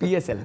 PSL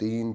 3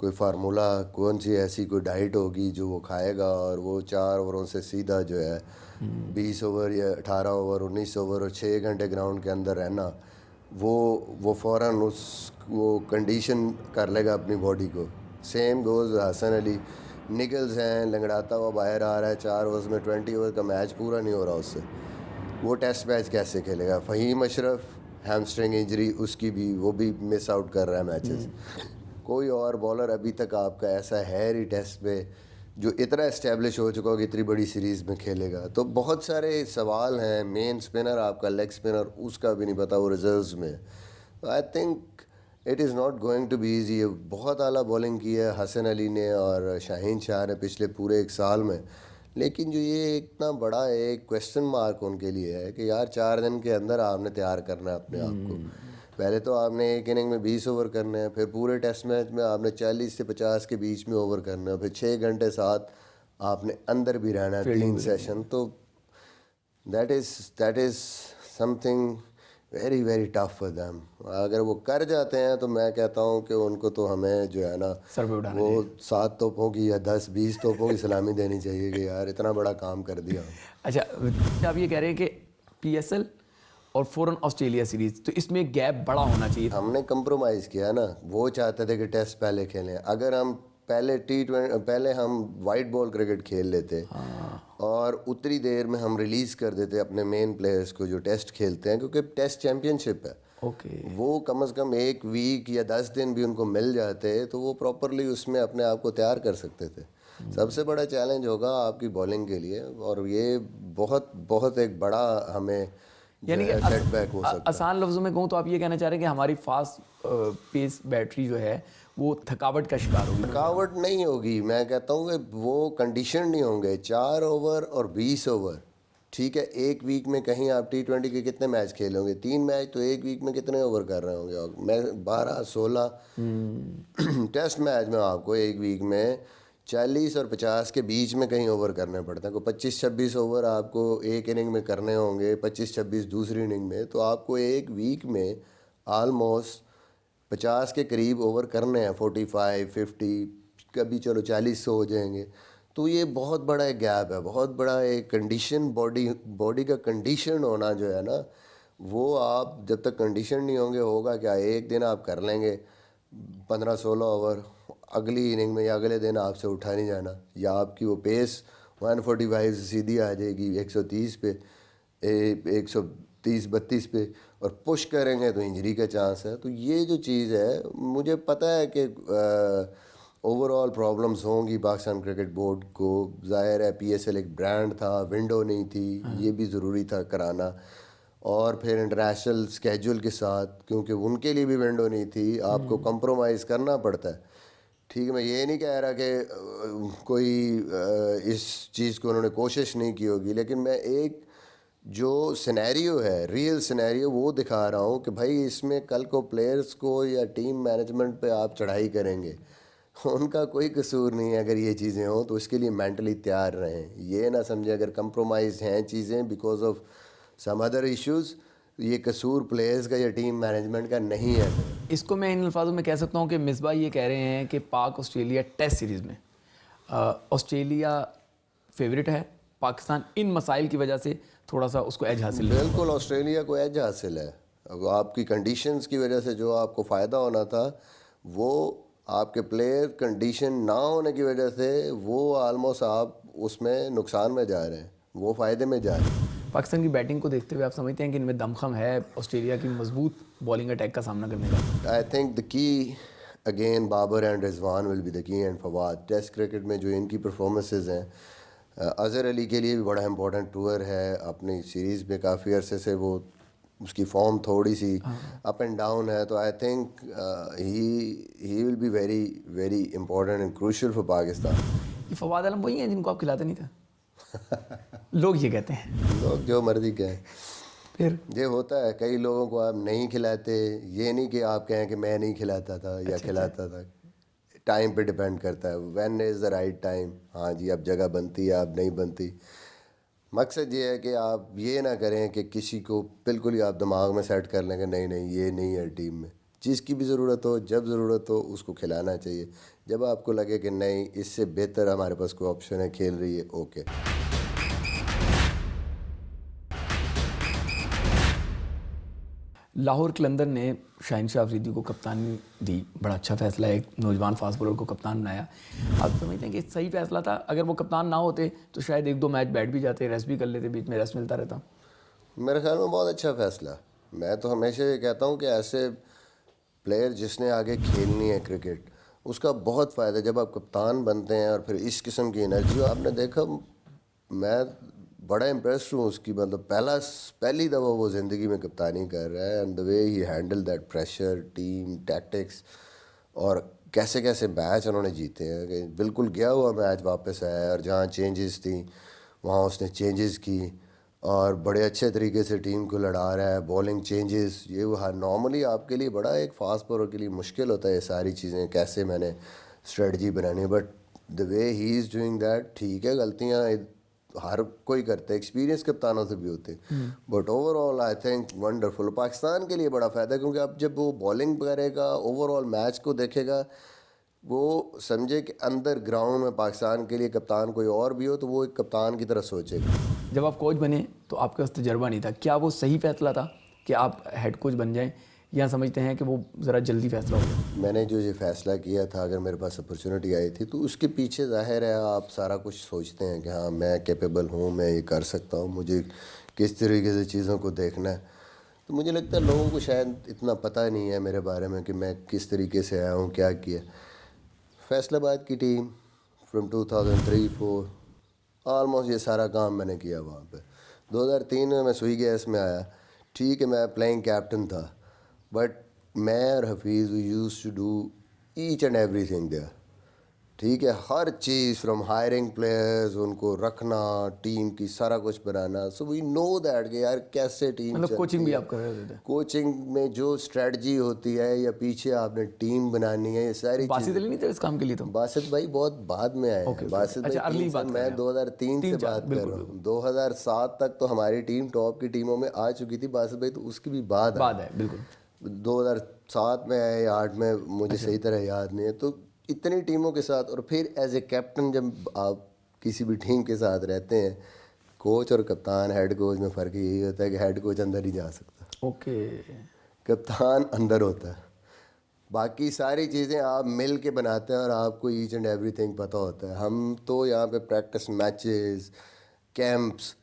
کوئی formula کون سی ایسی کوئی ڈائٹ ہوگی جو وہ کھائے گا اور وہ 4 اووروں سے سیدھا جو ہے 20 اوور یا 18 اوور 19 اوور اور 6 گھنٹے گراؤنڈ کے اندر رہنا، وہ فوراً وہ کنڈیشن کر لے گا اپنی باڈی کو. سیم گوز حسن علی، نگلز ہیں، لنگڑاتا ہوا باہر آ رہا ہے 4 اوورز میں، 20 اوور کا میچ پورا نہیں ہو رہا اس سے، وہ ٹیسٹ میچ کیسے کھیلے گا؟ فہیم اشرف ہیمسٹرنگ انجری اس کی بھی، وہ بھی مس آؤٹ کر رہا ہے میچز. کوئی اور بالر ابھی تک آپ کا ایسا ہے ہی ٹیسٹ پہ جو اتنا اسٹیبلش ہو چکا ہو کہ اتنی بڑی سیریز میں کھیلے گا. تو بہت سارے سوال ہیں. مین اسپنر آپ کا لیگ اسپنر، اس کا بھی نہیں پتا وہ ریزروز میں. I think it is not going to be easy. بہت اعلیٰ بولنگ کی ہے حسن علی نے اور شاہین شاہ نے پچھلے پورے 1 سال میں، لیکن جو یہ اتنا بڑا ایک کویشچن مارک ان کے لیے ہے کہ یار 4 دن کے اندر آپ نے تیار کرنا ہے اپنے آپ کو. پہلے تو آپ نے ایک اننگ میں 20 اوور کرنے ہیں، پھر پورے ٹیسٹ میچ میں آپ نے 40 سے 50 کے بیچ میں اوور کرنا ہے، پھر 6 گھنٹے ساتھ آپ نے اندر بھی رہنا ہے 3 سیشن. تو that is some thing very very tough for them. اگر وہ کر جاتے ہیں تو میں کہتا ہوں کہ ان کو تو ہمیں جو ہے نا سر پہ اٹھانا وہ 7 توپوں کی یا 10-20 توپوں کی سلامی دینی چاہیے کہ یار اتنا بڑا کام کر دیا. اچھا، آپ یہ کہہ رہے ہیں کہ پی ایس ایل اور فوراً آسٹریلیا سیریز، تو اس میں گیپ بڑا ہونا چاہیے. ہم نے کمپرومائز کیا نا. وہ چاہتے تھے کہ ٹیسٹ پہلے کھیلیں. اگر ہم پہلے ہم وائٹ بال کرکٹ کھیل لیتے اور اتنی دیر میں ہم ریلیز کر دیتے اپنے مین پلیئرز کو جو ٹیسٹ کھیلتے ہیں، کیونکہ ٹیسٹ چیمپئن شپ ہے، اوکے، وہ کم از کم 1 ویک یا 10 دن بھی ان کو مل جاتے تو وہ پراپرلی اس میں اپنے آپ کو تیار کر سکتے تھے. سب سے بڑا چیلنج ہوگا آپ کی بالنگ کے لیے، اور یہ بہت بہت ایک بڑا ہمیں یعنی کہ سیٹ بیک ہو سکتا ہے. آسان لفظوں میں کہوں تو آپ یہ کہنا چاہ رہے ہیں کہ ہماری فاسٹ پیس بیٹری جو ہے وہ تھکاوٹ کا شکار ہوگی. تھکاوٹ نہیں ہوگی، میں کہتا ہوں کہ وہ کنڈیشن نہیں ہوں گے. 4 اوور اور 20 اوور، ٹھیک ہے. 1 ویک میں کہیں آپ T20 کے کتنے میچ کھیلیں گے؟ 3 میچ. تو 1 ویک میں کتنے اوور کر رہے ہوں گے؟ میں 12-16 ٹیسٹ میچ میں آپ کو 1 ویک میں 40 اور 50 کے بیچ میں کہیں اوور کرنے پڑتے ہیں. کوئی 25-26 اوور آپ کو ایک اننگ میں کرنے ہوں گے، 25-26 دوسری اننگ میں. تو آپ کو 1 ویک میں آلموسٹ 50 کے قریب اوور کرنے ہیں. 45-50 کبھی چلو 40 سے ہو جائیں گے. تو یہ بہت بڑا ایک گیپ ہے، بہت بڑا ایک کنڈیشن. باڈی کا کنڈیشن ہونا جو ہے نا، وہ آپ جب تک کنڈیشن نہیں ہوں گے ہوگا کیا؟ ایک دن آپ کر لیں گے 15-16 اوور، اگلی اننگ میں یا اگلے دن آپ سے اٹھا نہیں جانا، یا آپ کی وہ پیس 145 سے سیدھی آ جائے گی 130 پہ، 130-32 پہ، اور پش کریں گے تو انجری کا چانس ہے. تو یہ جو چیز ہے، مجھے پتہ ہے کہ اوور آل پرابلمس ہوں گی پاکستان کرکٹ بورڈ کو. ظاہر ہے پی ایس ایل ایک برانڈ تھا، ونڈو نہیں تھی، یہ بھی ضروری تھا کرانا. اور پھر انٹرنیشنل اسکیجول کے ساتھ، کیونکہ ان کے لیے بھی ونڈو نہیں تھی، آپ کو کمپرومائز کرنا پڑتا ہے. ٹھیک ہے، میں یہ نہیں کہہ رہا کہ کوئی اس چیز کو انہوں نے کوشش نہیں کی ہوگی، لیکن میں ایک جو سینیریو ہے، ریئل سینیریو، وہ دکھا رہا ہوں کہ بھائی اس میں کل کو پلیئرز کو یا ٹیم مینجمنٹ پہ آپ چڑھائی کریں گے، ان کا کوئی قصور نہیں ہے. اگر یہ چیزیں ہوں تو اس کے لیے مینٹلی تیار رہیں. یہ نہ سمجھیں اگر کمپرومائز ہیں چیزیں because of some other issues, یہ قصور پلیئرز کا یا ٹیم مینجمنٹ کا نہیں ہے. اس کو میں ان الفاظوں میں کہہ سکتا ہوں کہ مصباح یہ کہہ رہے ہیں کہ پاک آسٹریلیا ٹیسٹ سیریز میں آسٹریلیا فیوریٹ ہے، پاکستان ان مسائل کی وجہ سے تھوڑا سا اس کو ایج حاصل ہے. بالکل آسٹریلیا کو ایج حاصل ہے. آپ کی کنڈیشنز کی وجہ سے جو آپ کو فائدہ ہونا تھا، وہ آپ کے پلیئر کنڈیشن نہ ہونے کی وجہ سے وہ آلموسٹ آپ اس میں نقصان میں جا رہے ہیں، وہ فائدے میں جا رہے ہیں. پاکستان کی بیٹنگ کو دیکھتے ہوئے آپ سمجھتے ہیں کہ ان میں دمخم ہے آسٹریلیا کی مضبوط بالنگ اٹیک کا سامنا کرنے کا؟ آئی think the key again Babar and Rizwan will be the key and Fawad. Test cricket میں جو ان کی پرفارمنسز ہیں، اظہر علی کے لیے بھی بڑا امپورٹنٹ ٹور ہے. اپنی سیریز میں کافی عرصے سے وہ اس کی فارم تھوڑی سی اپ اینڈ ڈاؤن ہے. تو I think he will be very very important and crucial for Pakistan. یہ فواد عالم وہی ہیں جن کو آپ کھلاتے نہیں تھے؟ لوگ یہ کہتے ہیں. لوگ جو مرضی کہیں، پھر یہ ہوتا ہے. کئی لوگوں کو آپ نہیں کھلاتے، یہ نہیں کہ آپ کہیں کہ میں نہیں کھلاتا تھا یا کھلاتا تھا. ٹائم پہ ڈپینڈ کرتا ہے، when is the right time. ہاں جی، اب جگہ بنتی ہے، اب نہیں بنتی. مقصد یہ ہے کہ آپ یہ نہ کریں کہ کسی کو بالکل ہی آپ دماغ میں سیٹ کر لیں کہ نہیں نہیں یہ نہیں ہے ٹیم میں. جس کی بھی ضرورت ہو، جب ضرورت ہو اس کو کھلانا چاہیے. جب آپ کو لگے کہ نہیں اس سے بہتر ہمارے پاس کوئی آپشن ہے، کھیل رہی ہے، اوکے. لاہور قلندر نے شاہین شاہ افریدی کو کپتانی دی، بڑا اچھا فیصلہ ہے، ایک نوجوان فاسٹ بولر کو کپتان بنایا. آپ سمجھتے ہیں کہ صحیح فیصلہ تھا؟ اگر وہ کپتان نہ ہوتے تو شاید 1-2 میچ بیٹھ بھی جاتے، ریسٹ بھی کر لیتے، بیچ میں ریسٹ ملتا رہتا. میرے خیال میں بہت اچھا فیصلہ. میں تو ہمیشہ یہ کہتا ہوں کہ ایسے پلیئر جس نے آگے کھیلنی ہے کرکٹ، اس کا بہت فائدہ ہے جب آپ کپتان بنتے ہیں. اور پھر اس قسم کی انرجی آپ نے دیکھا، میں بڑا امپریسڈ ہوں اس کی. مطلب پہلی دفعہ وہ زندگی میں کپتانی کر رہا ہے، and the way he handle that pressure, team tactics, اور کیسے کیسے میچ انہوں نے جیتے ہیں. کہ بالکل گیا ہوا میچ واپس آیا، اور جہاں چینجز تھیں وہاں اس نے چینجز کی، اور بڑے اچھے طریقے سے ٹیم کو لڑا رہا ہے. بولنگ چینجز، یہ وہ نارملی آپ کے لیے بڑا ایک فاسٹ بالر کے لیے مشکل ہوتا ہے یہ ساری چیزیں کیسے میں نے اسٹریٹجی بنانی ہے. But the way he is doing that. ٹھیک ہے غلطیاں ہر کوئی کرتے، ایکسپیرینس کپتانوں سے بھی ہوتے، but over all I think wonderful. Pakistan کے لیے بڑا فائدہ ہے کیونکہ اب جب وہ بالنگ کرے گا، اوور آل میچ کو دیکھے گا، وہ سمجھے کہ اندر گراؤنڈ میں پاکستان کے لیے کپتان کوئی اور بھی ہو تو وہ ایک کپتان کی طرح سوچے گا. جب آپ کوچ بنے تو آپ کے پاس تجربہ نہیں تھا، کیا وہ صحیح فیصلہ تھا کہ آپ ہیڈ کوچ بن جائیں، یا سمجھتے ہیں کہ وہ ذرا جلدی فیصلہ ہو گیا؟ میں نے جو یہ فیصلہ کیا تھا، اگر میرے پاس اپرچونیٹی آئی تھی تو اس کے پیچھے ظاہر ہے آپ سارا کچھ سوچتے ہیں کہ ہاں میں کیپیبل ہوں، میں یہ کر سکتا ہوں، مجھے کس طریقے سے چیزوں کو دیکھنا ہے. تو مجھے لگتا ہے لوگوں کو شاید اتنا پتہ نہیں ہے میرے بارے میں کہ میں کس طریقے سے آیا ہوں، کیا کیا. فیصل آباد کی ٹیم فرام 2003-4 آلموسٹ یہ سارا کام میں نے کیا وہاں پہ. 2003 میں سوئی گیس میں آیا. ٹھیک ہے میں پلینگ کیپٹن تھا، بٹ میں اور Hafeez we use to do each and every thing there. ٹھیک ہے، ہر چیز فرام ہائرنگ پلیئرز، ان کو رکھنا، ٹیم کی سارا کچھ بنانا. سو وی نو دیٹ کہ یار کیسے ٹیم مطلب کوچنگ چلتی بھی ہے. آپ کر رہے تھے؟ کوچنگ میں جو اسٹریٹجی ہوتی ہے یا پیچھے آپ نے ٹیم بنانی ہے، یہ ساری باسط چیزیں. علی نہیں تھے اس کام کے لیے؟ تو باسط بھائی بہت بعد میں آئے ہیں. باسط بھائی اچھا ارلی بات میں 2003 سے بات کر رہا ہوں. 2007 تک تو ہماری ٹیم ٹاپ کی ٹیموں میں آ چکی تھی. باسط بھائی تو اس کی بھی بعد ہے بالکل. 2007 میں آئے یا 8 میں، مجھے صحیح طرح یاد نہیں ہے. تو اتنی ٹیموں کے ساتھ، اور پھر ایز اے کیپٹن جب آپ کسی بھی ٹیم کے ساتھ رہتے ہیں، کوچ اور کپتان، ہیڈ کوچ میں فرق یہی ہوتا ہے کہ ہیڈ کوچ اندر نہیں جا سکتا، اوکے. کپتان اندر ہوتا ہے. باقی ساری چیزیں آپ مل کے بناتے ہیں اور آپ کو ایچ اینڈ ایوری تھنگ پتہ ہوتا ہے. ہم تو یہاں پہ پریکٹس میچز، کیمپس،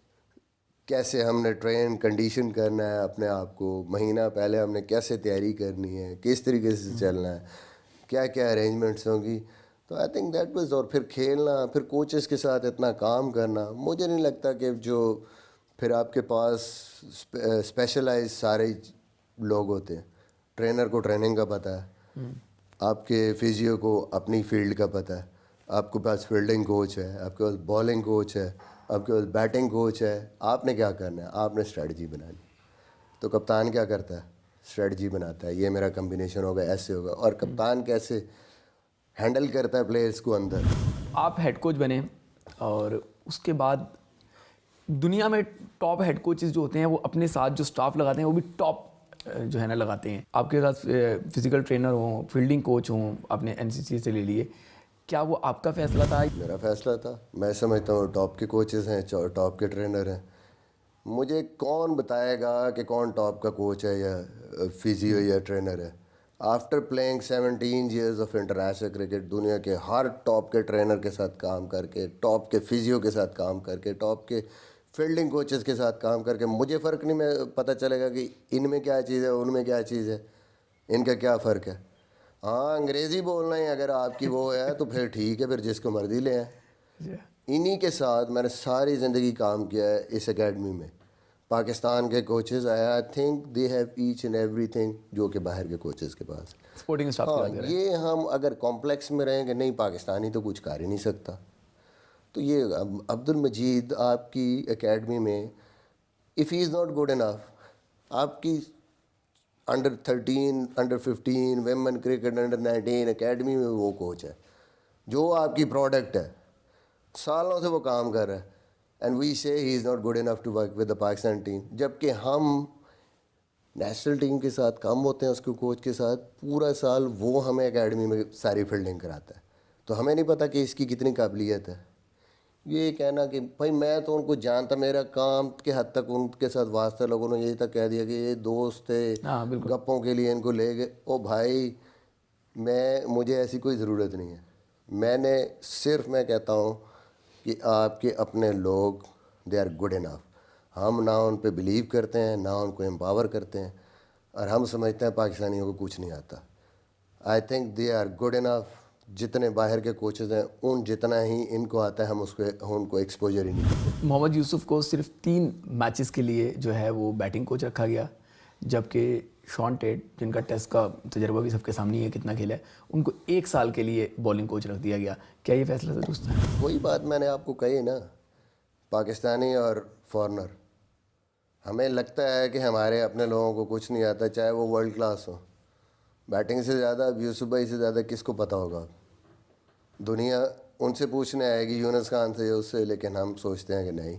کیسے ہم نے ٹرین کنڈیشن کرنا ہے اپنے آپ کو، مہینہ پہلے ہم نے کیسے تیاری کرنی ہے، کس طریقے سے چلنا ہے، کیا کیا ارینجمنٹس ہوں گی. تو آئی تھنک دیٹ واز. اور پھر کھیلنا، پھر کوچز کے ساتھ اتنا کام کرنا. مجھے نہیں لگتا کہ جو پھر آپ کے پاس اسپیشلائز سارے لوگ ہوتے ہیں. ٹرینر کو ٹریننگ کا پتہ ہے، آپ کے فزیو کو اپنی فیلڈ کا پتہ ہے، آپ کے پاس فیلڈنگ کوچ ہے، آپ کے پاس بالنگ کوچ ہے، آپ کے پاس بیٹنگ کوچ ہے. آپ نے کیا کرنا ہے؟ آپ نے اسٹریٹجی بنانی. تو کپتان کیا کرتا ہے؟ اسٹریٹجی بناتا ہے، یہ میرا کمبینیشن ہوگا، ایسے ہوگا. اور کپتان کیسے ہینڈل کرتا ہے پلیئرس کو اندر. آپ ہیڈ کوچ بنے اور اس کے بعد دنیا میں ٹاپ ہیڈ کوچز جو ہوتے ہیں وہ اپنے ساتھ جو سٹاف لگاتے ہیں وہ بھی ٹاپ جو ہے نا لگاتے ہیں. آپ کے ساتھ فزیکل ٹرینر ہوں، فیلڈنگ کوچ ہوں، آپ نے NCC سے لے لیے. کیا وہ آپ کا فیصلہ تھا؟ میرا فیصلہ تھا. میں سمجھتا ہوں ٹاپ کے کوچز ہیں، ٹاپ کے ٹرینر ہیں. مجھے کون بتائے گا کہ کون ٹاپ کا کوچ ہے یا فزیو یا ٹرینر ہے؟ After playing 17 years of international cricket, دنیا کے ہر ٹاپ کے ٹرینر کے ساتھ کام کر کے، ٹاپ کے فزیو کے ساتھ کام کر کے، ٹاپ کے فیلڈنگ کوچز کے ساتھ کام کر کے، مجھے فرق نہیں میں پتہ چلے گا کہ ان میں کیا چیز ہے، ان میں کیا چیز ہے، ان کا کیا فرق ہے. ہاں انگریزی بولنا ہی اگر آپ کی وہ ہے تو پھر ٹھیک ہے، پھر جس کو مرضی لیں. انہی کے ساتھ میں نے ساری زندگی کام کیا ہے اس اکیڈمی میں. پاکستان کے coaches I think they have each and every تھنگ جو کہ باہر کے کوچز کے پاس. سپورٹنگ اسٹاف کی ہاں بات کر رہے ہیں. یہ ہم اگر کمپلیکس میں رہیں کہ نہیں پاکستانی تو کچھ کر ہی نہیں سکتا، تو یہ عبد المجید آپ کی اکیڈمی میں if he is not good انف، آپ کی under 13، under 15 women cricket, under 19 academy میں وہ کوچ ہے جو آپ کی پروڈکٹ ہے، سالوں سے وہ کام کر رہا ہے، and we say he is not good enough to work with the Pakistan team. جبکہ ہم نیشنل ٹیم کے ساتھ کم ہوتے ہیں اس کے کوچ کے ساتھ. پورا سال وہ ہمیں اکیڈمی میں ساری فیلڈنگ کراتا ہے, تو ہمیں نہیں پتہ کہ اس کی کتنی قابلیت ہے. یہ کہنا کہ بھائی میں تو ان کو جانتا, میرا کام کے حد تک ان کے ساتھ واسطہ, لوگوں نے یہی تک کہہ دیا کہ یہ دوست تھے, ہاں بالکل. گپوں کے لیے ان کو لے گئے. او بھائی مجھے ایسی کوئی ضرورت نہیں ہے. میں کہتا ہوں کہ آپ کے اپنے لوگ دے آر گڈ انف. ہم نہ ان پہ بلیو کرتے ہیں, نہ ان کو امپاور کرتے ہیں, اور ہم سمجھتے ہیں پاکستانیوں کو کچھ نہیں آتا. I think they are good enough. جتنے باہر کے کوچز ہیں ان جتنا ہی ان کو آتا ہے, ہم کو ایکسپوجر ہی نہیں دیتے. محمد یوسف کو صرف 3 میچز کے لیے جو ہے وہ بیٹنگ کوچ رکھا گیا, جبکہ شان ٹیٹ جن کا ٹیسٹ کا تجربہ بھی سب کے سامنے ہے کتنا کھیلا ہے, ان کو 1 سال کے لیے بالنگ کوچ رکھ دیا گیا. کیا یہ فیصلہ درست ہے؟ وہی بات میں نے آپ کو کہی نا, پاکستانی اور فارنر, ہمیں لگتا ہے کہ ہمارے اپنے لوگوں کو کچھ نہیں آتا, چاہے وہ ورلڈ کلاس ہو. بیٹنگ سے زیادہ اب یوسف بھائی سے زیادہ کس کو پتہ ہوگا؟ دنیا ان سے پوچھنے آئے گی, یونس خان سے, اس سے, لیکن ہم سوچتے ہیں کہ نہیں,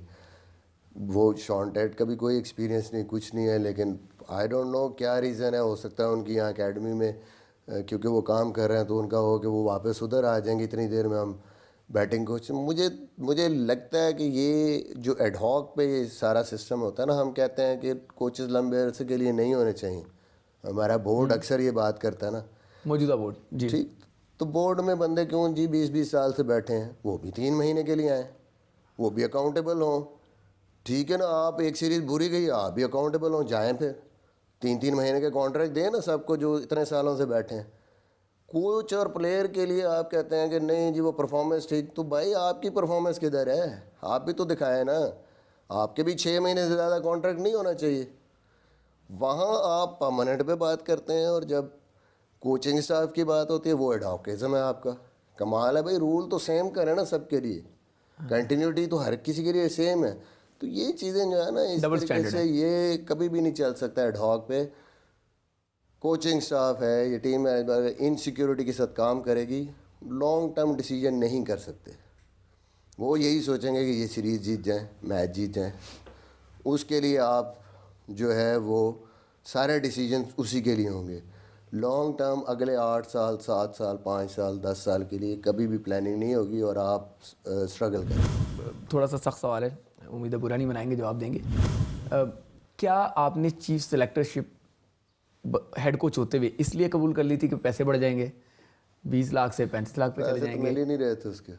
وہ شان ٹیٹ کا بھی کوئی ایکسپیرینس نہیں, کچھ نہیں ہے. لیکن آئی ڈونٹ نو کیا ریزن ہے, ہو سکتا ہے ان کی یہاں اکیڈمی میں کیونکہ وہ کام کر رہے ہیں تو ان کا ہو کہ وہ واپس ادھر آ جائیں گے اتنی دیر میں ہم بیٹنگ کوچ. مجھے لگتا ہے کہ یہ جو ایڈ ہاک پہ یہ سارا سسٹم ہوتا ہے نا, ہم کہتے ہیں کہ کوچز لمبے عرصے کے لیے نہیں ہونے چاہیے. ہمارا بورڈ اکثر یہ بات کرتا ہے نا, موجودہ بورڈ. جی ٹھیک, تو بورڈ میں بندے کیوں جی 20 سال سے بیٹھے ہیں, وہ بھی 3 مہینے کے لیے آئیں, وہ بھی اکاؤنٹیبل ہوں. ٹھیک ہے نا, آپ ایک سیریز بری گئی, آپ بھی اکاؤنٹیبل ہوں, جائیں پھر 3 مہینے کے کانٹریکٹ دیں نا سب کو جو اتنے سالوں سے بیٹھے ہیں. کوچ اور پلیئر کے لیے آپ کہتے ہیں کہ نہیں جی وہ پرفارمنس ٹھیک, تو بھائی آپ کی پرفارمنس کدھر ہے؟ آپ بھی تو دکھائیں نا. آپ کے بھی 6 مہینے سے زیادہ کانٹریکٹ نہیں ہونا چاہیے. وہاں آپ پرماننٹ پہ بات کرتے ہیں, اور جب کوچنگ اسٹاف کی بات ہوتی ہے وہ ایڈوکیزم ہے آپ کا. کمال ہے بھائی, رول تو سیم کریں نا سب کے لیے, کنٹینیوٹی تو ہر کسی کے لیے سیم ہے. تو یہ چیزیں جو ہے نا اس ڈبل طریقے اسٹینڈرڈ سے ہے. یہ کبھی بھی نہیں چل سکتا. ایڈ ہاک پہ کوچنگ اسٹاف ہے, یہ ٹیم ان سیکیورٹی کے ساتھ کام کرے گی, لانگ ٹرم ڈیسیجن نہیں کر سکتے. وہ یہی سوچیں گے کہ یہ سیریز جیت جائیں, میچ جیت جائیں. اس کے لیے آپ جو ہے وہ سارے ڈیسیجن اسی کے لیے ہوں گے. لانگ ٹرم اگلے 8 سال 7 سال 5 سال 10 سال کے لیے کبھی بھی پلاننگ نہیں ہوگی, اور آپ اسٹرگل کریں. تھوڑا سا سخت سوال ہے, امید ہے برا نہیں منائیں گے, جواب دیں گے. کیا آپ نے چیف سلیکٹرشپ ہیڈ کوچ ہوتے ہوئے اس لیے قبول کر لی تھی کہ پیسے بڑھ جائیں گے, 20 لاکھ سے 35 لاکھ پہ چلے ایسے جائیں تو گے؟ مل ہی نہیں رہے تھے اس کے.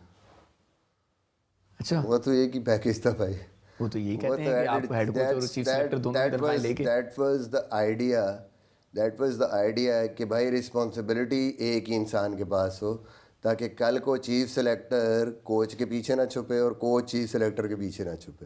اچھا, وہ تو ایک ہی پیکیج تھا بھائی. وہ تو یہی کہتے ہیں کہ آپ کو ہیڈ کوچ اور چیف سلیکٹر دونوں کی تنخواہیں لے کے. دیٹ واز دا آئیڈیا کہ بھائی رسپانسبلٹی ایک ہی انسان کے پاس ہو, تاکہ کل کو چیف سلیکٹر کوچ کے پیچھے نہ چھپے اور کوچ چیف سلیکٹر کے پیچھے نہ چھپے,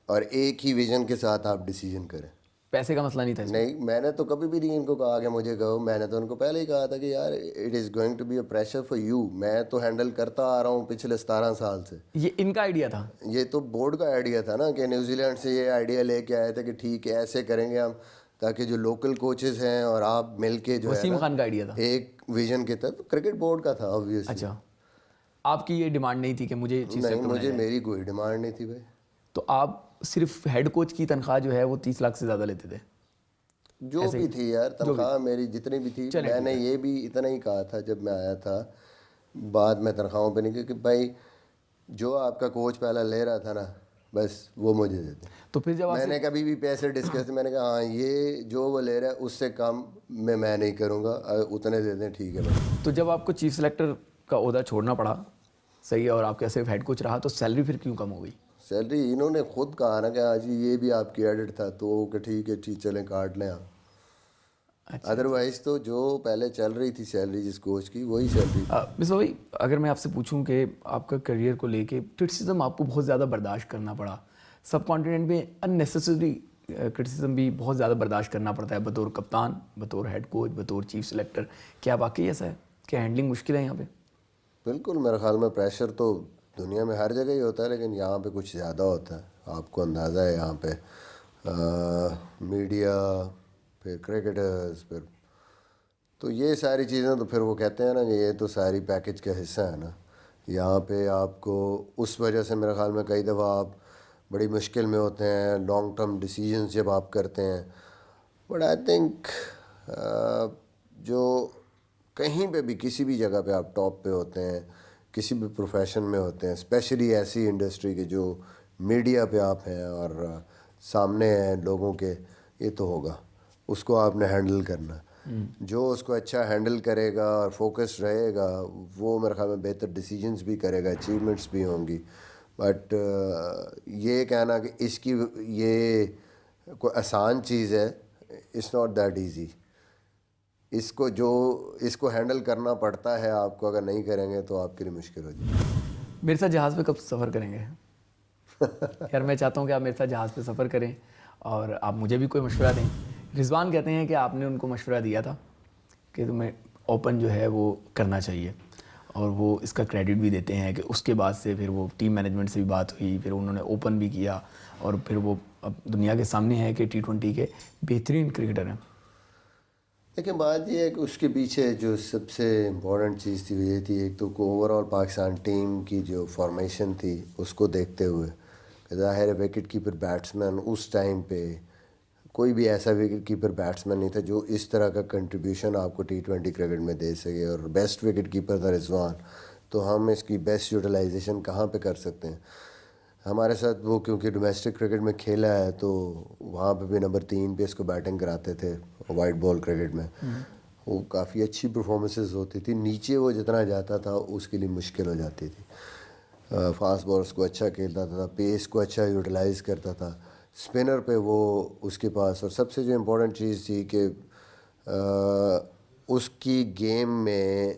اور ایک ہی ویژن کے ساتھ آپ ڈیسیجن کریں. پیسے کا مسئلہ نہیں تھا اس میں. نہیں, میں نے تو کبھی بھی نہیں ان کو کہا کہ مجھے کہو. میں نے تو ان کو پہلے ہی کہا تھا کہ یار it is going to be a pressure for you. میں تو ہینڈل کرتا آ رہا ہوں پچھلے 17 سال سے. یہ ان کا آئیڈیا تھا, یہ تو بورڈ کا آئیڈیا تھا نا, کہ نیوزی لینڈ سے یہ آئیڈیا لے کے آئے تھے کہ ٹھیک ہے ایسے کریں گے ہم, تاکہ جو لوکل کوچز ہیں اور آپ مل کے جو ہے وسیم نا خان کا آئیڈیا تھا. ایک ویژن کے تحت. کرکٹ بورڈ کا تھا آبویسلی. اچھا, آپ کی یہ ڈیمانڈ نہیں تھی کہ مجھے چیف نہیں, سلیکٹر بنایا مجھے جائے؟ میری کوئی ڈیمانڈ نہیں تھی بھائی. تو آپ صرف ہیڈ کوچ کی تنخواہ جو ہے وہ 30 لاکھ سے زیادہ لیتے تھے؟ جو بھی تھی یار تنخواہ میری جتنی بھی تھی, میں نے یہ بھی اتنا ہی کہا تھا جب میں آیا تھا. بعد میں تنخواہوں پہ نہیں, کیونکہ بھائی جو آپ کا کوچ پہلا لے رہا تھا نا بس وہ مجھے دیتے. تو پھر جب میں نے کبھی بھی پیسے ڈسکس, میں نے کہا ہاں یہ جو وہ لے رہا ہے اس سے کم میں نہیں کروں گا, اتنے دے دیں ٹھیک ہے بھائی. تو جب آپ کو چیف سلیکٹر کا عہدہ چھوڑنا پڑا, صحیح ہے, اور آپ کا صرف ہیڈ کوچ رہا, تو سیلری پھر کیوں کم ہو گئی؟ سیلری انہوں نے خود کہا نا کہ ہاں جی یہ بھی آپ کی ایڈٹ تھا, تو کہ ٹھیک ہے ٹھیک چلیں کاٹ لیں آپ. ادروائز تو جو پہلے چل رہی تھی سیلری جس کوچ کی وہی سیلری. مصباح بھائی, اگر میں آپ سے پوچھوں کہ آپ کا کریئر کو لے کے کرٹیسزم آپ کو بہت زیادہ برداشت کرنا پڑا, سب کانٹیننٹ میں ان نیسیسری کرٹیسزم بھی بہت زیادہ برداشت کرنا پڑتا ہے بطور کپتان, بطور ہیڈ کوچ, بطور چیف سلیکٹر, کیا واقعی ایسا ہے کہ ہینڈلنگ مشکل ہے یہاں پہ؟ بالکل, میرے خیال میں پریشر تو دنیا میں ہر جگہ ہی ہوتا ہے, لیکن یہاں پہ کچھ زیادہ ہوتا ہے. آپ کو اندازہ ہے یہاں پہ میڈیا, پھر کرکٹرز, پھر تو یہ ساری چیزیں تو پھر وہ کہتے ہیں نا کہ یہ تو ساری پیکج کا حصہ ہے نا. یہاں پہ آپ کو اس وجہ سے میرے خیال میں کئی دفعہ آپ بڑی مشکل میں ہوتے ہیں. لانگ ٹرم ڈیسیجنز جب آپ کرتے ہیں بٹ آئی تھنک جو کہیں پہ بھی کسی بھی جگہ پہ آپ ٹاپ پہ ہوتے ہیں، کسی بھی پروفیشن میں ہوتے ہیں، اسپیشلی ایسی انڈسٹری کے جو میڈیا پہ آپ ہیں اور سامنے ہیں لوگوں کے، یہ تو ہوگا، اس کو آپ نے ہینڈل کرنا. جو اس کو اچھا ہینڈل کرے گا اور فوکس رہے گا وہ میرے خیال میں بہتر ڈیسیجنس بھی کرے گا، اچیومنٹس بھی ہوں گی. بٹ یہ کہنا کہ اس کی یہ کوئی آسان چیز ہے، اٹس ناٹ دیٹ ایزی. اس کو ہینڈل کرنا پڑتا ہے آپ کو، اگر نہیں کریں گے تو آپ کے لیے مشکل ہو جائے گی. میرے ساتھ جہاز پہ کب سفر کریں گے؟ یار میں چاہتا ہوں کہ آپ میرے ساتھ جہاز پہ سفر کریں اور آپ مجھے بھی کوئی مشورہ دیں. رضوان کہتے ہیں کہ آپ نے ان کو مشورہ دیا تھا کہ تمہیں اوپن جو ہے وہ کرنا چاہیے، اور وہ اس کا کریڈٹ بھی دیتے ہیں کہ اس کے بعد سے پھر وہ ٹیم مینجمنٹ سے بھی بات ہوئی، پھر انہوں نے اوپن بھی کیا، اور پھر وہ اب دنیا کے سامنے ہے کہ T20 کے بہترین کرکٹر ہیں. لیکن بات یہ ہے کہ اس کے پیچھے جو سب سے امپورٹنٹ چیز تھی وہ یہ تھی، ایک تو اوور آل پاکستان ٹیم کی جو فارمیشن تھی اس کو دیکھتے ہوئے کہ ظاہر ہے وکٹ کیپر بیٹسمین اس ٹائم پہ کوئی بھی ایسا وکٹ کیپر بیٹسمین نہیں تھا جو اس طرح کا کنٹریبیوشن آپ کو T20 کرکٹ میں دے سکے، اور بیسٹ وکٹ کیپر تھا رضوان. تو ہم اس کی بیسٹ یوٹیلائزیشن کہاں پہ کر سکتے ہیں؟ ہمارے ساتھ وہ کیونکہ ڈومیسٹک کرکٹ میں کھیلا ہے تو وہاں پہ بھی نمبر 3 پہ اس کو بیٹنگ کراتے تھے وائٹ بال کرکٹ میں. وہ کافی اچھی پرفارمنسز ہوتی تھی، نیچے وہ جتنا جاتا تھا اس کے لیے مشکل ہو جاتی تھی. فاسٹ بالرس کو اچھا کھیلتا تھا، پیس کو اچھا یوٹیلائز کرتا تھا، اسپنر پہ وہ اس کے پاس. اور سب سے جو امپورٹنٹ چیز تھی کہ اس کی گیم میں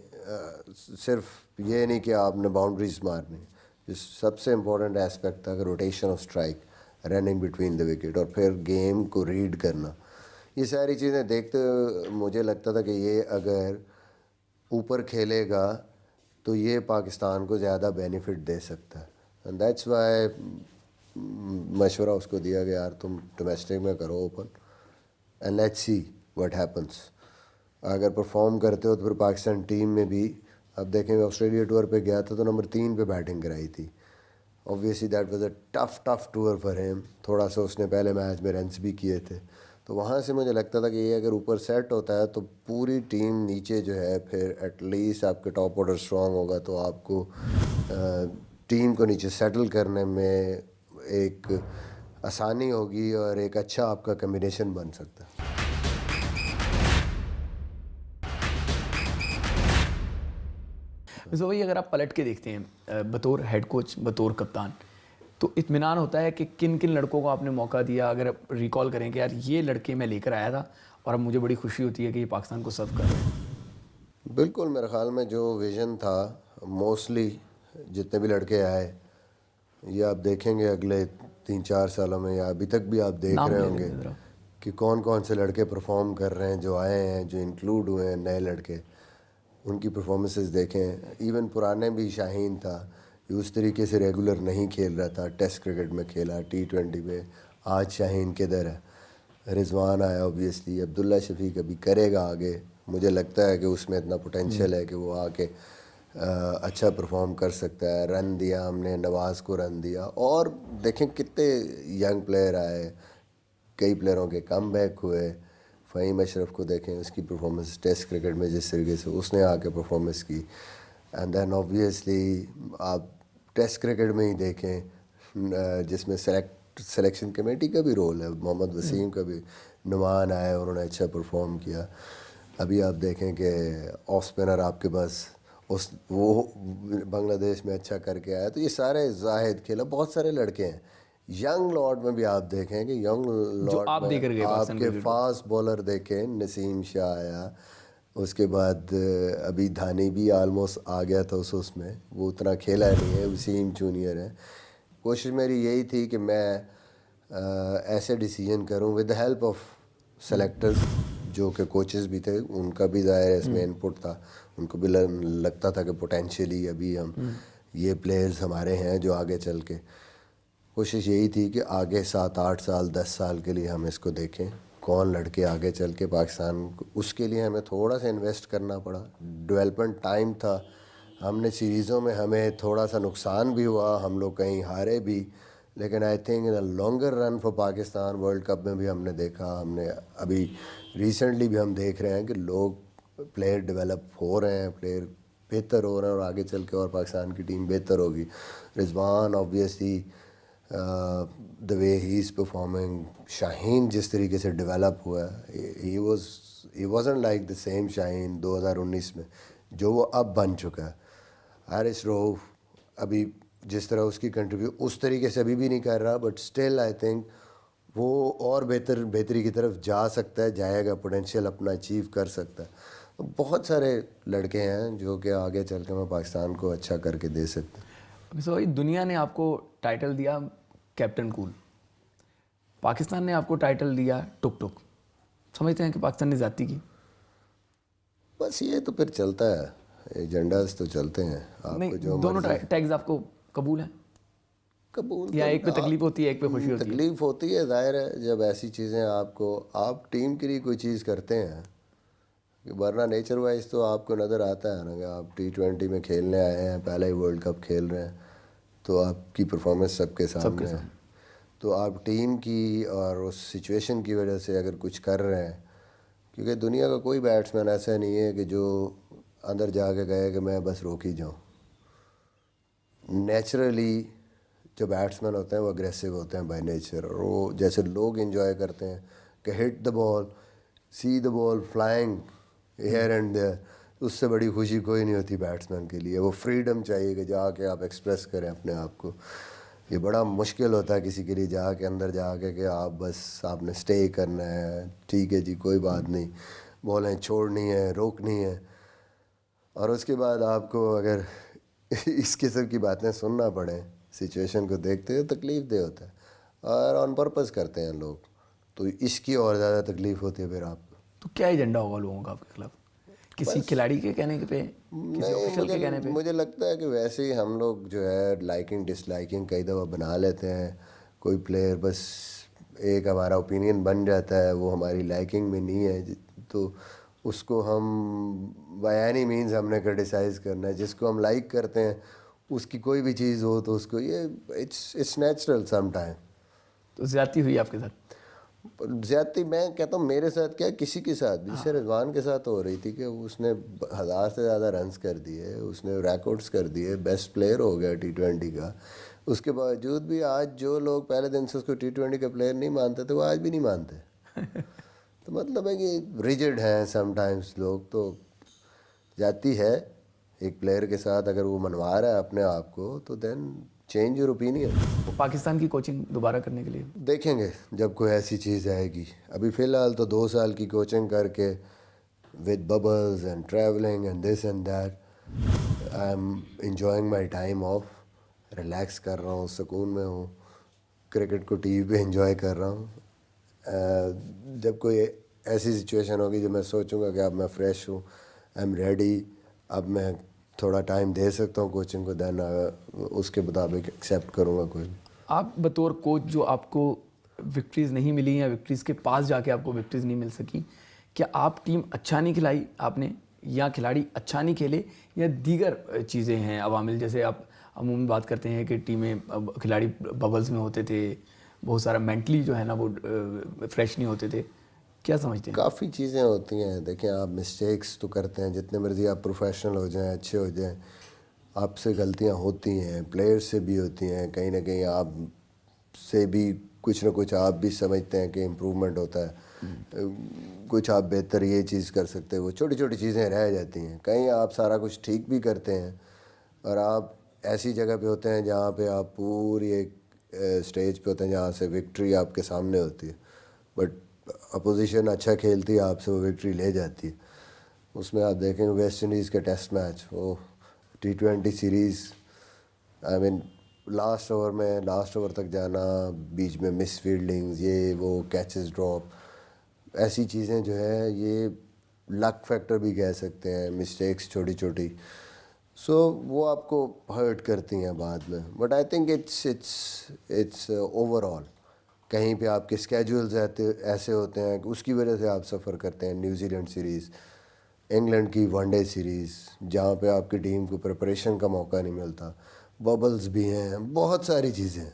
صرف یہ نہیں کہ آپ نے باؤنڈریز مارنی، جو سب سے امپورٹنٹ ایسپیکٹ تھا کہ rotation of strike, running between the wicket, اور پھر گیم کو ریڈ کرنا. یہ ساری چیزیں دیکھتے مجھے لگتا تھا کہ یہ اگر اوپر کھیلے گا تو یہ پاکستان کو زیادہ بینیفٹ دے سکتا ہے. اینڈ دیٹس وائی مشورہ اس کو دیا کہ یار تم ڈومیسٹک میں کرو open and let's see what happens. اگر پرفارم کرتے ہو تو پھر پاکستان ٹیم میں بھی اب دیکھیں گے. آسٹریلیا ٹور پہ گیا تھا تو نمبر 3 پہ بیٹنگ کرائی تھی. Obviously that was a tough tour for him. تھوڑا سا اس نے پہلے میچ میں رنس بھی کیے تھے، تو وہاں سے مجھے لگتا تھا کہ یہ اگر اوپر سیٹ ہوتا ہے تو پوری ٹیم نیچے جو ہے پھر ایٹ لیسٹ آپ کے ٹاپ آرڈر اسٹرانگ ہوگا تو آپ کو ٹیم کو نیچے سیٹل کرنے میں ایک آسانی ہوگی اور ایک اچھا آپ کا کمبینیشن بن سکتا ہے. بھائی اگر آپ پلٹ کے دیکھتے ہیں بطور ہیڈ کوچ، بطور کپتان، تو اطمینان ہوتا ہے کہ کن کن لڑکوں کو آپ نے موقع دیا. اگر آپ ریکال کریں کہ یار یہ لڑکے میں لے کر آیا تھا اور اب مجھے بڑی خوشی ہوتی ہے کہ یہ پاکستان کو سرو کر رہے ہیں. بالکل میرے خیال میں جو ویژن تھا موسٹلی جتنے بھی لڑکے آئے، یہ آپ دیکھیں گے اگلے 3-4 سالوں میں یا ابھی تک بھی آپ دیکھ نام رہے لے ہوں گے لیتے ذرا. کہ کون کون سے لڑکے پرفارم کر رہے ہیں، جو آئے ہیں، جو انکلوڈ ہوئے ہیں نئے لڑکے، ان کی پرفارمنسز دیکھیں. ایون پرانے بھی، شاہین تھا، یہ اس طریقے سے ریگولر نہیں کھیل رہا تھا، ٹیسٹ کرکٹ میں کھیلا، T20 میں. آج شاہین کدھر ہے؟ رضوان آیا اوبیسلی، عبداللہ شفیق ابھی کرے گا آگے. مجھے لگتا ہے کہ اس میں اتنا پوٹینشیل ہے کہ وہ آ کے اچھا پرفارم کر سکتا ہے. رن دیا ہم نے، نواز کو رن دیا، اور دیکھیں کتنے ینگ پلیئر آئے، کئی پلیئروں کے کم بیک ہوئے. فہیم اشرف کو دیکھیں، اس کی پرفارمنس ٹیسٹ کرکٹ میں جس طریقے سے اس نے آ کے پرفارمنس کی. اینڈ دین اوبویسلی آپ ٹیسٹ کرکٹ میں ہی دیکھیں جس میں سلیکشن کمیٹی کا بھی رول ہے، محمد وسیم کا بھی. نعمان آئے، انہوں نے اچھا پرفارم کیا. ابھی آپ دیکھیں کہ آف اسپنر آپ کے پاس وہ بنگلہ دیش میں اچھا کر کے آیا. تو یہ سارے زاہد کھیلا، بہت سارے لڑکے ہیں. ینگ لاٹ میں بھی آپ دیکھیں کہ ینگ جو لاٹ آپ میں دے کر گئے آپ پاکستان کے کرکٹ کو. فاسٹ بولر دیکھیں، نسیم شاہ آیا، اس کے بعد ابھی دھانی بھی آلموسٹ آ گیا تھا اس میں، وہ اتنا کھیلا نہیں ہے. وسیم جونیئر ہے. کوشش میری یہی تھی کہ میں ایسے ڈیسیجن کروں with the help of selectors جو کہ کوچز بھی تھے، ان کا بھی ظاہر ہے اس میں انپٹ تھا. ان کو بھی لگتا تھا کہ پوٹینشیلی ابھی ہم یہ پلیئرز ہمارے ہیں جو آگے چل کے. کوشش یہی تھی کہ آگے 7-8 سال 10 سال کے لیے ہم اس کو دیکھیں کون لڑکے آگے چل کے پاکستان کو. اس کے لیے ہمیں تھوڑا سا انویسٹ کرنا پڑا، ڈیولپمنٹ ٹائم تھا. ہم نے سیریزوں میں ہمیں تھوڑا سا نقصان بھی ہوا، ہم لوگ کہیں ہارے بھی، لیکن I think in longer run for Pakistan world cup میں بھی ہم نے دیکھا, ہم نے ابھی ریسنٹلی بھی ہم دیکھ رہے ہیں کہ لوگ پلیئر ڈیولپ ہو رہے ہیں, پلیئر بہتر ہو رہے ہیں, اور آگے چل کے اور پاکستان کی ٹیم بہتر ہوگی. رضوان obviously the way he is performing, شاہین جس طریقے سے ڈیولپ ہوا ہے, ہی وازنٹ لائک دا سیم شاہین 2019 میں جو وہ اب بن چکا ہے. حارث رؤف ابھی جس طرح اس کی اس طریقے سے ابھی بھی نہیں کر رہا, بٹ اسٹل آئی تھنک وہ اور بہتری کی طرف جا سکتا ہے, جائے گا, پوٹینشیل اپنا اچیو کر سکتا ہے. بہت سارے لڑکے ہیں جو کہ آگے چل کے میں پاکستان کو اچھا کر کے دے سکتے ہیں. سو دنیا نے آپ کو ٹائٹل دیا کیپٹن کول, پاکستان نے آپ کو ٹائٹل دیا ٹک ٹک. سمجھتے ہیں کہ پاکستان نے زیادتی کی؟ بس یہ تو پھر چلتا ہے, ایجنڈاز تو چلتے ہیں. آپ کو جو دونوں ٹیگز آپ کو قبول ہیں قبول, یا ایک پہ تکلیف ہوتی ہے ایک پہ خوشی ہوتی ہے؟ تکلیف ہوتی ہے, ظاہر ہے جب ایسی چیزیں آپ ٹیم کے لیے کوئی چیز کرتے ہیں, ورنہ نیچر وائز تو آپ کو نظر آتا ہے نا کہ آپ T20 میں کھیلنے آئے ہیں, پہلا ہی ورلڈ کپ کھیل رہے ہیں, تو آپ کی پرفارمنس سب کے سامنے ہے. تو آپ ٹیم کی اور اس سچویشن کی وجہ سے اگر کچھ کر رہے ہیں, کیونکہ دنیا کا کوئی بیٹسمین ایسا نہیں ہے کہ جو اندر جا کے کہے کہ میں بس روک ہی جاؤں. نیچرلی جو بیٹسمین ہوتے ہیں وہ اگریسو ہوتے ہیں بائی نیچر, اور وہ جیسے لوگ انجوائے کرتے ہیں کہ ہٹ دا بال, سی دا بال فلائنگ ہیئر اینڈ دیئر, اس سے بڑی خوشی کوئی نہیں ہوتی بیٹسمین کے لیے. وہ فریڈم چاہیے کہ جا کے آپ ایکسپریس کریں اپنے آپ کو. یہ بڑا مشکل ہوتا ہے کسی کے لیے جا کے اندر جا کے کہ آپ نے اسٹے کرنا ہے, ٹھیک ہے جی کوئی بات نہیں, بالیں چھوڑنی ہے, روکنی ہے, اور اس کے بعد آپ کو اگر اس قسم کی باتیں سننا پڑیں سچویشن کو دیکھتے ہوئے, تکلیف دہ ہوتا ہے. اور آن پرپز کرتے ہیں لوگ, تو اس کی اور زیادہ تکلیف ہوتی ہے پھر آپ کو. تو کیا ایجنڈا ہوگا لوگوں کا آپ کے خلاف؟ کسی کھلاڑی کے کہنے پہ, کسی آفیشل کے کہنے پہ؟ مجھے لگتا ہے کہ ویسے ہی ہم لوگ جو ہے لائکنگ ڈس لائکنگ کئی دفعہ بنا لیتے ہیں. کوئی پلیئر بس ایک ہمارا اوپینین بن جاتا ہے, وہ ہماری لائکنگ میں نہیں ہے, تو اس کو ہم بائی اینی مینز ہم نے کرٹیسائز کرنا ہے. جس کو ہم لائک کرتے ہیں اس کی کوئی بھی چیز ہو تو اس کو یہ اٹس نیچرل سم ٹائم. تو زیادتی ہوئی آپ کے ساتھ؟ زیادتی میں کہتا ہوں میرے ساتھ کیا, کسی کے ساتھ بھی, جیسے رضوان کے ساتھ ہو رہی تھی کہ اس نے 1000 سے زیادہ رنز کر دیے, اس نے ریکارڈز کر دیے, بیسٹ پلیئر ہو گیا T20 کا. اس کے باوجود بھی آج جو لوگ پہلے دن سے اس کو T20 کا پلیئر نہیں مانتے تھے وہ آج بھی نہیں مانتے. تو مطلب ہے کہ ریجڈ ہیں سم ٹائمز لوگ. تو جاتی ہے ایک پلیئر کے ساتھ, اگر وہ منوا رہا ہے اپنے آپ کو تو then change your opinion. Pakistan کی کوچنگ دوبارہ کرنے کے لیے دیکھیں گے جب کوئی ایسی چیز آئے گی. ابھی فی الحال تو 2 سال کی کوچنگ کر کے with bubbles and travelling and this and that, I am enjoying my time of, relax کر رہا ہوں, سکون میں ہوں, کرکٹ کو ٹی وی پہ انجوائے کر رہا ہوں. جب کوئی ایسی سچویشن ہوگی جو میں سوچوں گا کہ اب میں فریش ہوں, آئی ایم ریڈی, اب میں تھوڑا ٹائم دے سکتا ہوں کوچنگ کو, دین اس کے مطابق ایکسیپٹ کروں گا. کوئی آپ بطور کوچ جو آپ کو وکٹریز نہیں ملی یا وکٹریز کے پاس جا کے آپ کو وکٹریز نہیں مل سکی, کیا آپ ٹیم اچھا نہیں کھلائی آپ نے, یا کھلاڑی اچھا نہیں کھیلے, یا دیگر چیزیں ہیں عوامل؟ جیسے آپ عموماً بات کرتے ہیں کہ ٹیمیں کھلاڑی ببلز میں ہوتے تھے, بہت سارا مینٹلی جو ہے نا وہ فریش نہیں ہوتے تھے, کیا سمجھتے ہیں؟ کافی چیزیں ہوتی ہیں. دیکھیں آپ مسٹیکس تو کرتے ہیں, جتنے مرضی آپ پروفیشنل ہو جائیں, اچھے ہو جائیں, آپ سے غلطیاں ہوتی ہیں, پلیئر سے بھی ہوتی ہیں, کہیں نہ کہیں آپ سے بھی کچھ نہ کچھ آپ بھی سمجھتے ہیں کہ امپرومنٹ ہوتا ہے, کچھ آپ بہتر یہ چیز کر سکتے ہیں. وہ چھوٹی چھوٹی چیزیں رہ جاتی ہیں. کہیں آپ سارا کچھ ٹھیک بھی کرتے ہیں اور آپ ایسی جگہ پہ ہوتے ہیں جہاں پہ آپ پوری ایک اسٹیج پہ ہوتے ہیں جہاں سے وکٹری آپ کے سامنے ہوتی ہے, بٹ اپوزیشن اچھا کھیلتی ہے, آپ سے وہ وکٹری لے جاتی ہے. اس میں آپ دیکھیں گے ویسٹ انڈیز کا ٹیسٹ میچ, وہ T20 سیریز, آئی مین لاسٹ اوور تک جانا, بیچ میں مس فیلڈنگز, یہ وہ کیچز ڈراپ, ایسی چیزیں جو ہے یہ لک فیکٹر بھی کہہ سکتے ہیں, مسٹیکس چھوٹی چھوٹی, سو وہ آپ کو ہرٹ کرتی ہیں بعد میں. But I think it's overall, کہیں پہ آپ کے اسکیجولز ایسے ہوتے ہیں کہ اس کی وجہ سے آپ سفر کرتے ہیں. نیوزی لینڈ سیریز, انگلینڈ کی ون ڈے سیریز, جہاں پہ آپ کی ٹیم کو پریپریشن کا موقع نہیں ملتا, ببلز بھی ہیں, بہت ساری چیزیں ہیں.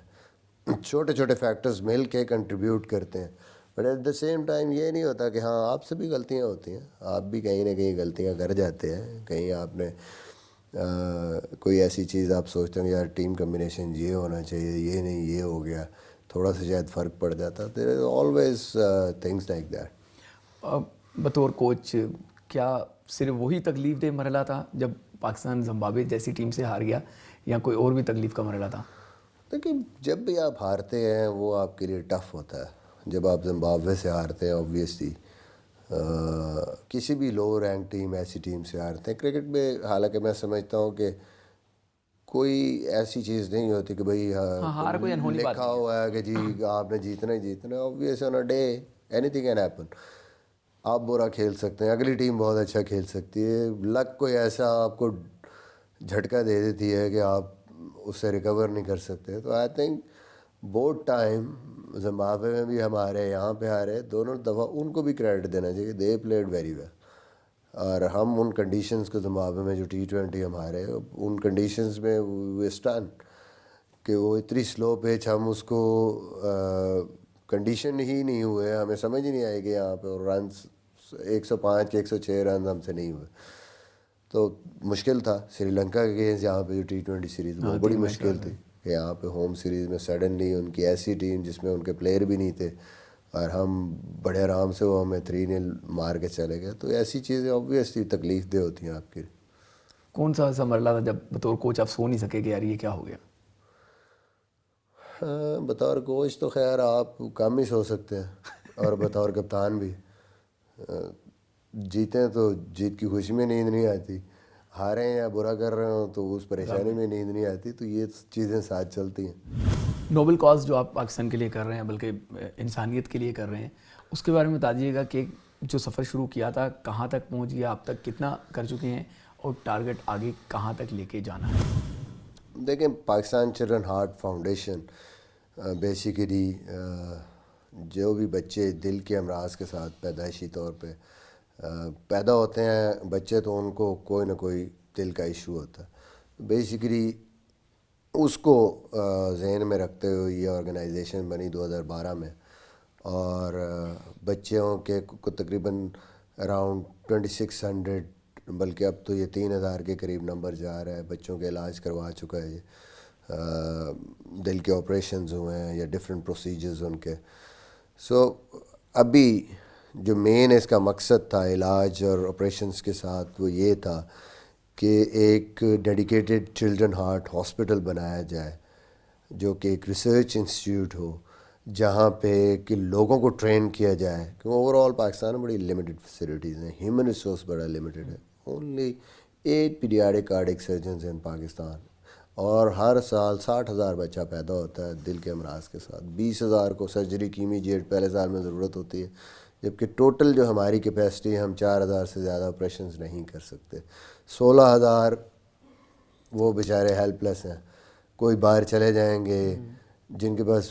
چھوٹے چھوٹے فیکٹرز مل کے کنٹریبیوٹ کرتے ہیں. But at the same time یہ نہیں ہوتا کہ ہاں آپ سے بھی غلطیاں ہوتی ہیں, آپ بھی کہیں نہ کہیں غلطیاں کر جاتے ہیں. کہیں آپ نے کوئی ایسی چیز آپ سوچتے ہیں یار ٹیم کمبینیشن یہ ہونا چاہیے, یہ نہیں یہ ہو گیا, تھوڑا سا شاید فرق پڑ جاتا. There is always things like that. بطور کوچ کیا صرف وہی تکلیف دہ مرحلہ تھا جب پاکستان زمبابوے جیسی ٹیم سے ہار گیا, یا کوئی اور بھی تکلیف کا مرحلہ تھا؟ دیکھیں جب بھی آپ ہارتے ہیں وہ آپ کے لیے ٹف ہوتا ہے. جب آپ زمبابوے سے ہارتے ہیں آبویسلی, کسی بھی لو رینک ٹیم ایسی ٹیم سے ہارتے ہیں کرکٹ میں. حالانکہ میں سمجھتا ہوں کہ کوئی ایسی چیز نہیں ہوتی کہ بھائی ہار کوئی انہونی بات لکھا ہوا ہے کہ جی آپ نے جیتنا ہی جیتنا ہے. Obvious on a day any thing can happen. آپ برا کھیل سکتے ہیں, اگلی ٹیم بہت اچھا کھیل سکتی ہے, لک کوئی ایسا آپ کو جھٹکا دے دیتی ہے کہ آپ اس سے ریکور نہیں کر سکتے. تو آئی تھنک بہت ٹائم زمبابوے میں بھی ہمارے یہاں پہ ہارے, دونوں دفعہ ان کو بھی کریڈٹ دینا چاہیے. They played very well. اور ہم ان کنڈیشنز کو زمبابوے میں جو T20 ہمارے ان کنڈیشنز میں ویسٹرن کہ وہ اتنی سلو پیچ, ہم اس کو کنڈیشن ہی نہیں ہوئے, ہمیں سمجھ ہی نہیں آئے کہ یہاں پہ رنس 105 106 رنز ہم سے نہیں ہوئے. تو مشکل تھا سری لنکا کے اگینسٹ یہاں پہ جو T20 سیریز بہت بڑی مشکل تھی کہ یہاں پہ ہوم سیریز میں سڈنلی ان کی ایسی ٹیم جس میں ان کے پلیئر بھی نہیں تھے اور ہم بڑے آرام سے وہ ہمیں 3-0 مار کے چلے گئے. تو ایسی چیزیں آبویسلی تکلیف دہ ہوتی ہیں آپ کی. کون سا ایسا مرحلہ تھا جب بطور کوچ آپ سو نہیں سکے کہ یار یہ کیا ہو گیا؟ بطور کوچ تو خیر آپ کم ہی سو سکتے ہیں, اور بطور کپتان بھی. جیتیں تو جیت کی خوشی میں نیند نہیں آتی, ہاریں یا برا کر رہے ہوں تو اس پریشانی میں نیند نہیں آتی. تو یہ چیزیں ساتھ چلتی ہیں. نوبل کاز جو آپ پاکستان کے لیے کر رہے ہیں, بلکہ انسانیت کے لیے کر رہے ہیں, اس کے بارے میں بتا دیجیے گا کہ جو سفر شروع کیا تھا کہاں تک پہنچ گیا, اب تک کتنا کر چکے ہیں, اور ٹارگٹ آگے کہاں تک لے کے جانا ہے؟ دیکھیں Pakistan children heart foundation basically جو بھی بچے دل کے امراض کے ساتھ پیدائشی طور پہ پیدا ہوتے ہیں بچے, تو ان کو کوئی نہ کوئی دل کا ایشو ہوتا ہے. بیسیکلی اس کو ذہن میں رکھتے ہوئے یہ آرگنائزیشن بنی 2012 میں, اور بچوں کے کو تقریباً اراؤنڈ 2600 بلکہ اب تو یہ 3000 کے قریب نمبر جا رہا ہے بچوں کے علاج کروا چکا ہے. دل کے آپریشنز ہوئے ہیں یا ڈفرینٹ پروسیجرز ان کے. سو ابھی جو مین اس کا مقصد تھا علاج اور آپریشنز کے ساتھ وہ یہ تھا کہ ایک ڈیڈیکیٹڈ چلڈرن ہارٹ ہاسپٹل بنایا جائے جو کہ ایک ریسرچ انسٹیٹیوٹ ہو, جہاں پہ کہ لوگوں کو ٹرین کیا جائے. کیونکہ اوور آل پاکستان میں بڑی لمیٹڈ فیسلٹیز ہیں, ہیومن ریسورس بڑا لمیٹڈ ہے. اونلی 8 پیڈیاٹک کارڈک سرجنز ان پاکستان, اور ہر سال 60,000 بچہ پیدا ہوتا ہے دل کے امراض کے ساتھ. 20,000 کو سرجری کی امیجیٹ پہلے سال میں ضرورت ہوتی ہے, جبکہ ٹوٹل جو ہماری کیپیسٹی ہے ہم 4,000 سے زیادہ آپریشنز نہیں کر سکتے. 16,000 وہ بیچارے ہیلپ لیس ہیں, کوئی باہر چلے جائیں گے جن کے پاس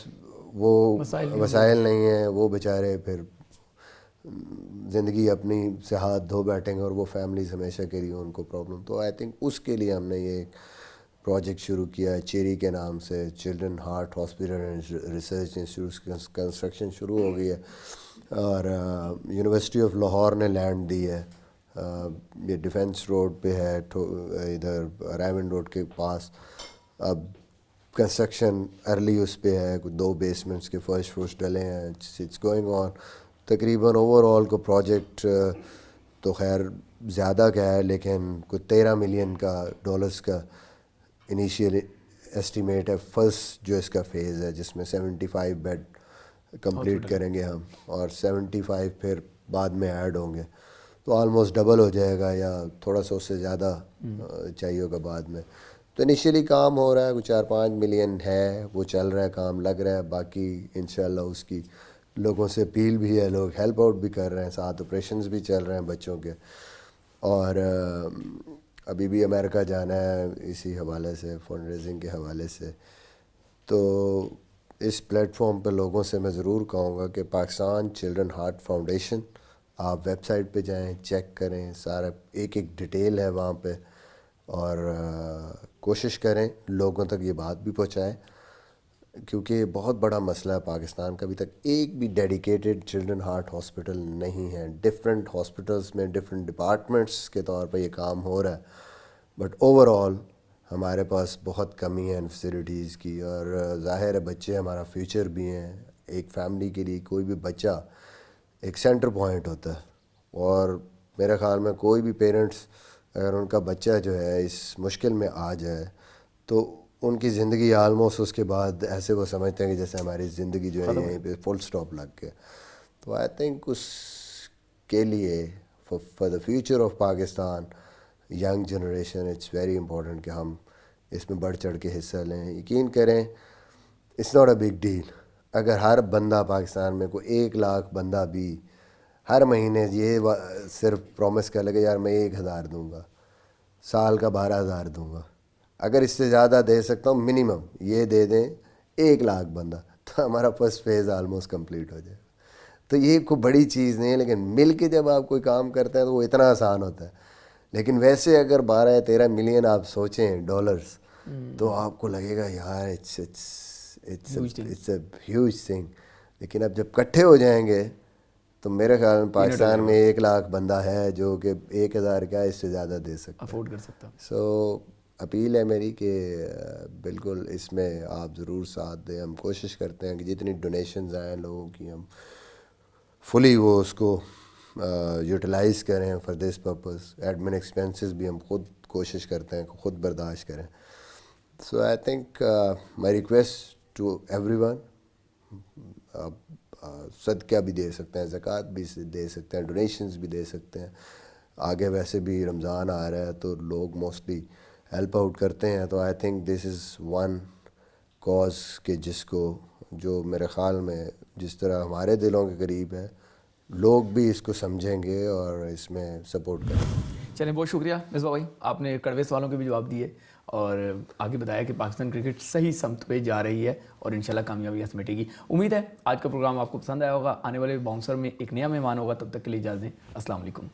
وہ وسائل نہیں ہیں, وہ بیچارے پھر زندگی اپنی سے ہاتھ دھو بیٹھیں گے, اور وہ فیملیز ہمیشہ کے لیے ان کو پرابلم. تو آئی تھنک اس کے لیے ہم نے یہ پروجیکٹ شروع کیا ہے چیری کے نام سے. Children heart hospital and research institute construction شروع ہو گئی ہے, اور یونیورسٹی آف لاہور نے لینڈ دی ہے. یہ ڈیفینس روڈ پہ ہے, ادھر رائمنڈ روڈ کے پاس. اب کنسٹرکشن ارلی اس پہ ہے, 2 بیسمنٹس کے فرسٹ فلورس ڈلے ہیں. It's going on. تقریباً اوور آل کو پروجیکٹ تو خیر زیادہ کا ہے, لیکن کوئی 13 ملین کا ڈالرز کا انیشیل ایسٹیمیٹ ہے. فرسٹ جو اس کا فیز ہے جس میں 75 بیڈ کمپلیٹ کریں گے ہم, اور 75 پھر بعد میں ایڈ ہوں گے, تو آلموسٹ ڈبل ہو جائے گا یا تھوڑا سا اس سے زیادہ چاہیے ہوگا بعد میں. تو انیشیلی کام ہو رہا ہے, کوئی 4-5 ملین ہے, وہ چل رہا ہے, کام لگ رہا ہے. باقی انشاءاللہ اس کی لوگوں سے اپیل بھی ہے, لوگ ہیلپ آؤٹ بھی کر رہے ہیں, ساتھ آپریشنز بھی چل رہے ہیں بچوں کے. اور ابھی بھی امریکہ جانا ہے اسی حوالے سے, فنڈ ریزنگ کے حوالے سے. تو اس پلیٹ فارم پہ لوگوں سے میں ضرور کہوں گا کہ پاکستان چلڈرن ہارٹ فاؤنڈیشن, آپ ویب سائٹ پہ جائیں, چیک کریں, سارا ایک ڈیٹیل ہے وہاں پہ, اور کوشش کریں لوگوں تک یہ بات بھی پہنچائیں. کیونکہ یہ بہت بڑا مسئلہ ہے پاکستان کا. ابھی تک ایک بھی ڈیڈیکیٹڈ چلڈرن ہارٹ ہاسپٹل نہیں ہے. ڈفرینٹ ہاسپٹلس میں ڈفرینٹ ڈپارٹمنٹس کے طور پہ یہ کام ہو رہا ہے, بٹ اوور آل ہمارے پاس بہت کمی ہے ان فیسلٹیز کی. اور ظاہر ہے بچے ہمارا فیوچر بھی ہیں. ایک فیملی کے لیے کوئی بھی بچہ ایک سینٹر پوائنٹ ہوتا ہے, اور میرے خیال میں کوئی بھی پیرنٹس اگر ان کا بچہ جو ہے اس مشکل میں آ جائے تو ان کی زندگی آلموسٹ اس کے بعد ایسے وہ سمجھتے ہیں کہ جیسے ہماری زندگی جو ہے یہیں پہ فل سٹاپ لگ گیا. تو آئی تھنک اس کے لیے for the future of Pakistan young generation it's very important کہ ہم اس میں بڑھ چڑھ کے حصہ لیں. یقین کریں it's not a big deal. اگر ہر بندہ پاکستان میں کوئی 1 لاکھ بندہ بھی ہر مہینے یہ صرف پرومس کر لے کہ یار میں 1000 دوں گا, سال کا 12,000 دوں گا, اگر اس سے زیادہ دے سکتا ہوں منیمم یہ دے دیں 1 لاکھ بندہ, تو ہمارا فرسٹ فیز آلموسٹ کمپلیٹ ہو جائے. تو یہ کوئی بڑی چیز نہیں ہے, لیکن مل کے جب آپ کوئی کام کرتے ہیں تو وہ اتنا آسان ہوتا ہے. لیکن ویسے اگر 12 یا 13 ملین آپ سوچیں ڈالرز تو آپ کو لگے گا یار اٹس اے ہیوج تھنگ. لیکن اب جب کٹھے ہو جائیں گے تو میرے خیال میں پاکستان میں 1 لاکھ بندہ ہے جو کہ 1000 کیا اس سے زیادہ دے سکتا افورڈ کر سکتا. سو اپیل ہے میری کہ بالکل اس میں آپ ضرور ساتھ دیں. ہم کوشش کرتے ہیں کہ جتنی ڈونیشنز آئیں لوگوں کی ہم فلی وہ اس کو یوٹیلائز کریں for this purpose. Admin expenses بھی ہم خود کوشش کرتے ہیں کہ خود برداشت کریں. So I think my request to everyone, صدقہ بھی دے سکتے ہیں, زکوٰۃ بھی دے سکتے ہیں, ڈونیشنز بھی دے سکتے ہیں. آگے ویسے بھی رمضان آ رہا ہے تو لوگ موسٹلی ہیلپ آؤٹ کرتے ہیں. تو I think this is one cause کہ جس کو جو میرے خیال میں جس طرح ہمارے دلوں کے قریب ہے لوگ بھی اس کو سمجھیں گے اور اس میں سپورٹ کریں گے. چلیں بہت شکریہ مصباح بھائی, آپ نے کڑوے سوالوں کے بھی جواب دیے اور آگے بتایا کہ پاکستان کرکٹ صحیح سمت پہ جا رہی ہے اور انشاءاللہ کامیابی ہاتھ مٹے گی. امید ہے آج کا پروگرام آپ کو پسند آیا ہوگا. آنے والے باؤنسر میں ایک نیا مہمان ہوگا, تب تک کے لیے اجازت دیں. السلام علیکم.